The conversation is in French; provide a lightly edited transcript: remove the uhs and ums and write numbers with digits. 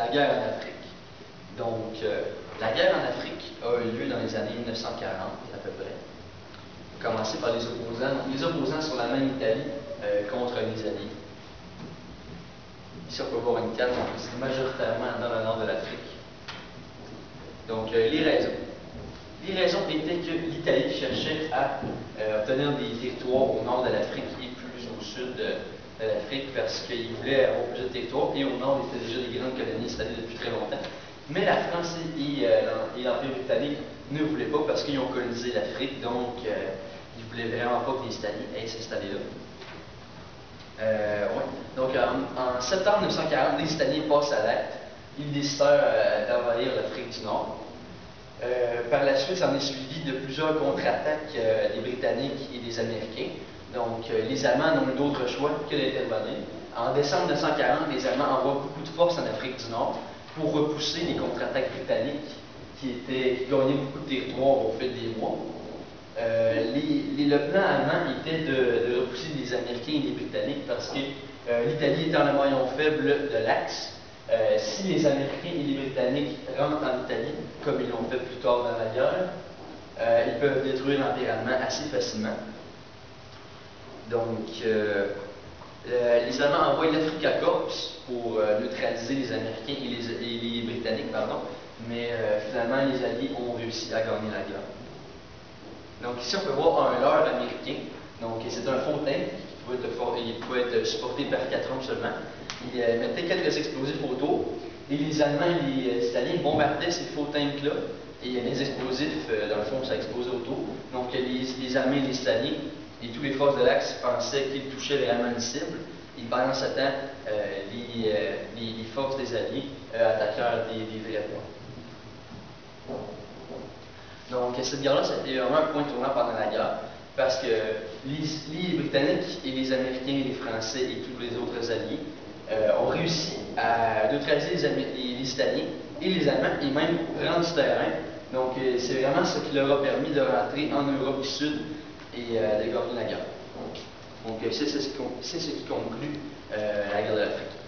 la guerre en Afrique. Donc, la guerre en Afrique a eu lieu dans les années 1940 à peu près. Commencé par les opposants. Donc, les opposants sont la même Italie contre les Alliés. Ici, on peut voir une carte, c'est majoritairement dans le nord de l'Afrique. Donc, les raisons. Les raisons étaient que l'Italie cherchait à obtenir des territoires au nord de l'Afrique et plus au sud de l'Afrique parce qu'ils voulaient avoir plus de territoires, et au nord, il y avait déjà des grandes colonies installées depuis très longtemps. Mais la France et l'Empire britannique ne voulaient pas parce qu'ils ont colonisé l'Afrique, donc ils ne voulaient vraiment pas que les Italiens aient s'installer là. Ouais. Donc en septembre 1940, les Italiens passent à l'acte. Ils décidèrent d'envahir l'Afrique du Nord. Par la suite, ça en est suivi de plusieurs contre-attaques des Britanniques et des Américains. Donc, les Allemands n'ont eu d'autre choix que d'intervenir. En décembre 1940, les Allemands envoient beaucoup de forces en Afrique du Nord pour repousser les contre-attaques britanniques qui gagnaient beaucoup de territoire au fil des mois. Le plan allemand était de repousser les Américains et les Britanniques parce que l'Italie étant le maillon faible de l'Axe, si les Américains et les Britanniques rentrent en Italie, comme ils l'ont fait plus tard dans la guerre, ils peuvent détruire l'Empire allemand assez facilement. Donc, les Allemands envoient l'Africa Corps pour neutraliser les Américains et les Britanniques, pardon, mais finalement, les Alliés ont réussi à gagner la guerre. Donc ici, on peut voir un leurre américain. Donc c'est un faux tank qui pouvait être supporté par 4 hommes seulement. Il mettait quelques explosifs autour, et les Allemands et les Italiens bombardaient ces faux tanks-là, et les explosifs, dans le fond, ça explosait autour. Donc les Allemands et les Italiens et tous les forces de l'Axe pensaient qu'ils touchaient vraiment une cible, et pendant ce temps, les forces des Alliés attaquèrent des vrais points. Donc, cette guerre-là, ça a été vraiment un point tournant pendant la guerre, parce que les Britanniques et les Américains, les Français et tous les autres alliés ont réussi à neutraliser les Italiens et les Allemands, et même prendre du terrain. Donc, c'est vraiment ce qui leur a permis de rentrer en Europe du Sud et de gagner la guerre. Donc, c'est ce qui conclut la guerre de l'Afrique.